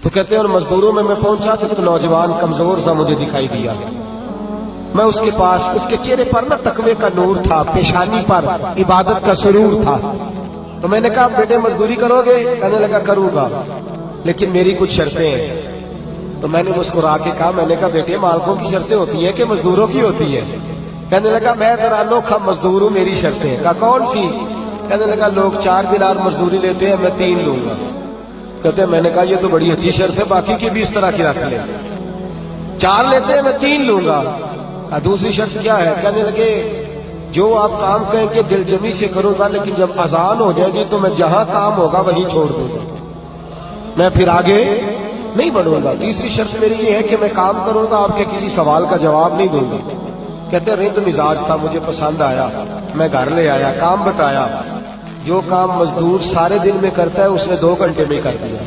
تو کہتے ہیں اور مزدوروں میں پہنچا تو ایک نوجوان کمزور سا مجھے دکھائی دیا. میں اس کے پاس، اس کے چہرے پر نا تقوی کا نور تھا، پیشانی پر عبادت کا سرور تھا. تو میں نے کہا بیٹے مزدوری کرو گے؟ کہنے لگا کروں گا لیکن میری کچھ شرطیں ہیں. تو میں نے مسکرا کے کہا، میں نے کہا بیٹے مالکوں کی شرطیں ہوتی ہیں کہ مزدوروں کی ہوتی ہیں؟ کہنے لگا میں ذرا انوکھا مزدور ہوں، میری شرطیں. کہا کون سی؟ کہنے لگا لوگ 4 دینار مزدوری لیتے ہیں، میں 3 لوں گا. کہتے ہیں میں نے کہا یہ تو بڑی اچھی شرط ہے، باقی کی بھی اس طرح کی رکھ لیں. 4 لیتے ہیں، میں 3 لوں گا. دوسری شرط کیا ہے؟ کہنے لگے جو آپ کام کہیں کہ دل جمی سے کروں گا، لیکن جب اذان ہو جائے گی تو میں جہاں کام ہوگا وہیں چھوڑ دوں گا، میں پھر آگے نہیں بڑھوں گا. تیسری شرط میری یہ ہے کہ میں کام کروں گا، آپ کے کسی سوال کا جواب نہیں دوں گا. کہتے رند مزاج تھا، مجھے پسند آیا، میں گھر لے آیا، کام بتایا. جو کام مزدور سارے دن میں کرتا ہے اس نے 2 گھنٹے میں کر دیا.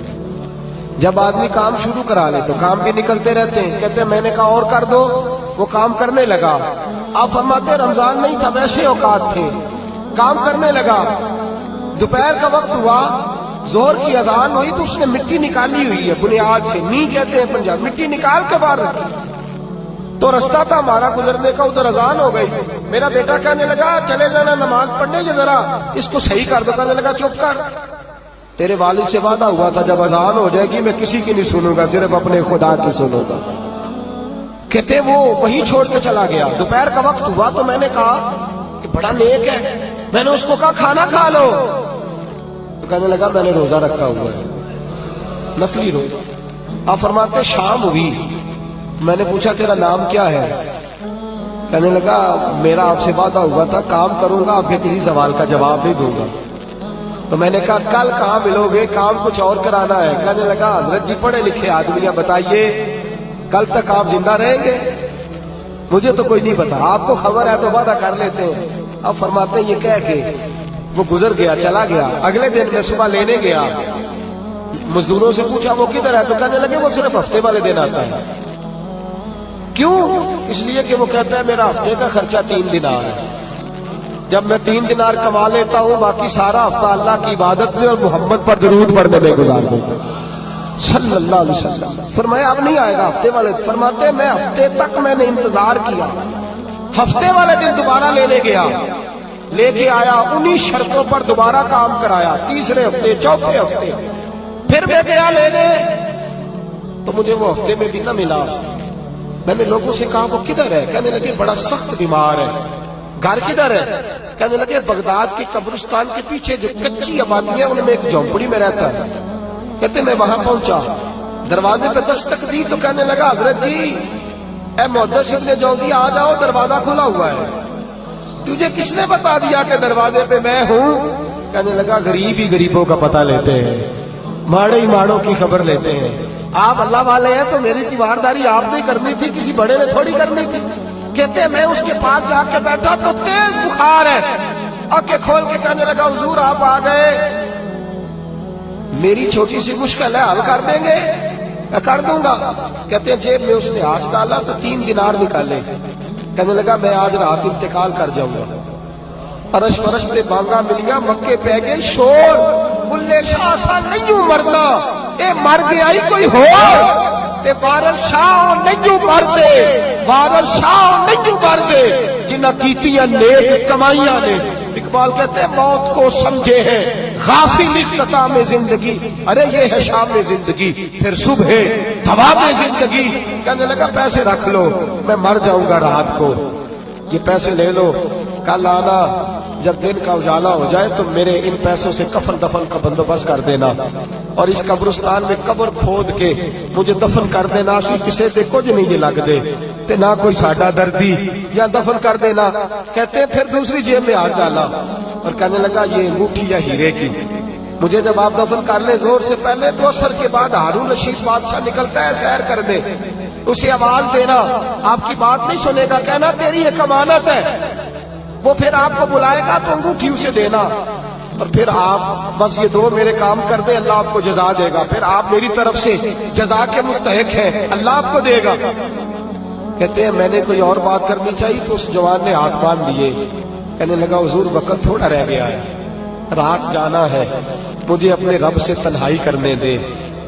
جب آدمی کام شروع کرا لے تو کام بھی نکلتے رہتے ہیں. کہتے ہیں میں نے کہا اور کر دو، وہ کام کرنے لگا. آپ فرماتے رمضان نہیں تھا، ویسے اوقات تھے، کام کرنے لگا. دوپہر کا وقت ہوا، ظہر کی اذان ہوئی تو اس نے مٹی نکالی ہوئی ہے بنیاد سے، نی کہتے ہیں پنجاب، مٹی نکال کے باہر رکھی. تو رستہ تھا ہمارا گزرنے کا، ادھر اذان ہو گئی. میرا بیٹا کہنے لگا چلے جانا نماز پڑھنے، یہ ذرا اس کو صحیح کر دو. کہنے لگا چپ کر، تیرے والد سے وعدہ ہوا تھا جب اذان ہو جائے گی میں کسی کی نہیں سنوں گا، صرف اپنے خدا کی سنوں گا. کہتے وہ وہیں چھوڑ کے چلا گیا. دوپہر کا وقت ہوا تو میں نے کہا کہ بڑا نیک ہے، میں نے اس کو کہا کھانا کھا لو. تو کہنے لگا میں نے روزہ رکھا ہوا ہے، نفلی روزہ. آپ فرماتے شام ہوئی، میں نے پوچھا تیرا نام کیا ہے؟ کہنے لگا میرا آپ سے وعدہ ہوا تھا کام کروں گا، آپ کے کسی سوال کا جواب نہیں دوں گا. تو میں نے کہا کل کہاں ملو گے، کام کچھ اور کرانا ہے. کہنے لگا حضرت جی پڑھے لکھے آدمی ہیں، بتائیے کل تک آپ زندہ رہیں گے؟ مجھے تو کوئی نہیں پتا، آپ کو خبر ہے تو وعدہ کر لیتے ہیں. اب فرماتے ہیں یہ کہہ کے وہ گزر گیا، چلا گیا. اگلے دن میں صبح لینے گیا، مزدوروں سے پوچھا وہ کدھر ہے؟ تو کہنے لگے وہ صرف ہفتے والے دن آتا ہے. کیوں؟ اس لیے کہ وہ کہتا ہے میرا ہفتے کا خرچہ 3 دینار ہے، جب میں 3 دینار کما لیتا ہوں باقی سارا ہفتہ اللہ کی عبادت میں اور محمد پر درود پڑھنے میں گزار دیتا ہوں صلی اللہ علیہ وسلم. فرمایا اب نہیں آئے گا ہفتے والے. فرماتے میں ہفتے تک میں نے انتظار کیا، ہفتے والے دن دوبارہ لینے گیا، لے کے آیا، انہی شرطوں پر دوبارہ کام کرایا. تیسرے ہفتے، چوتھے ہفتے پھر میں گیا لینے تو مجھے وہ ہفتے میں بھی نہ ملا. میں نے لوگوں سے کہا وہ کدھر ہے؟ کہنے لگے بڑا سخت بیمار ہے. گھر کدھر ہے؟ کہنے لگے بغداد کے قبرستان کے پیچھے جو کچی آبادی ہے ان میں ایک جھونپڑی میں رہتا ہے. کہتے میں وہاں پہنچا، دروازے پہ دستک دی تو کہنے لگا حضرت جی اے محدث ابن جوزی آ جاؤ، دروازہ کھلا ہوا ہے. تجھے کس نے بتا دیا کہ دروازے پہ میں ہوں؟ کہنے لگا غریب ہی غریبوں کا پتہ لیتے ہیں، ماڑے ہی ماڑوں کی خبر لیتے ہیں. آپ اللہ والے ہیں تو میری تیوارداری آپ نے کرنی تھی، کسی بڑے نے تھوڑی کرنی تھی. کہتے میں اس کے پاس جا کے بیٹھا تو تیز بخار ہے. آنکھیں کھول کے کہنے لگا حضور آپ آ گئے، میری چھوٹی سی مشکل ہے، حل کر دیں گے؟ میں کر دوں گا. کہتے ہیں جیب میں اس نے ہاتھ ڈالا تو 3 دینار نکالے. کہنے لگا میں آج رات انتقال کر جاؤں گا. عرش فرش تے بانگا ملیا، مکے پہ گئے شور، بلے شاہ سا نہیں مرنا، اے مر گیا ہی کوئی ہو، اے وارث شاہ نہیں مرتے، وارث شاہ نہیں مرتے جنہ کیتیاں نیک کمائیاں نے. اقبال کہتے ہیں موت کو سمجھے ہیں غافل اختتام زندگی، ارے یہ ہے شام زندگی پھر صبح دوام زندگی. کہنے لگا پیسے رکھ لو، میں مر جاؤں گا رات کو، یہ پیسے لے لو، کل آنا جب دن کا اجالا ہو جائے تو میرے ان پیسوں سے کفن دفن کا بندوبست کر دینا، اور اس قبرستان میں قبر کھود کے مجھے دفن کر دینا. اسی کسے دے کچھ نہیں یہ لگ دے تے نہ کوئی ساڈا دردی، یا دفن کر دینا. کہتے ہیں پھر دوسری جیب میں ہاتھ ڈالا اور کہنے لگا یہ انگوٹھی یا ہیرے کی، مجھے جب آپ دفن کر لیں زور سے پہلے تو اثر کے بعد ہارون رشید بادشاہ نکلتا ہے سیر کر دے، اسے آواز دینا، آپ کی بات نہیں سنے گا، کہنا تیری ایک امانت ہے. وہ پھر آپ کو بلائے گا تو انگوٹھی اسے دینا، اور پھر آپ بس یہ 2 میرے کام کر دیں، اللہ آپ کو جزا دے گا. پھر آپ میری طرف سے جزا کے مستحق ہیں، اللہ آپ کو دے گا. کہتے ہیں میں نے کوئی اور بات کرنی چاہیے تو اس جوان نے ہاتھ باندھ دیے. کہنے لگا حضور وقت تھوڑا رہ گیا ہے، رات جانا ہے، مجھے اپنے رب سے تنہائی کرنے دے.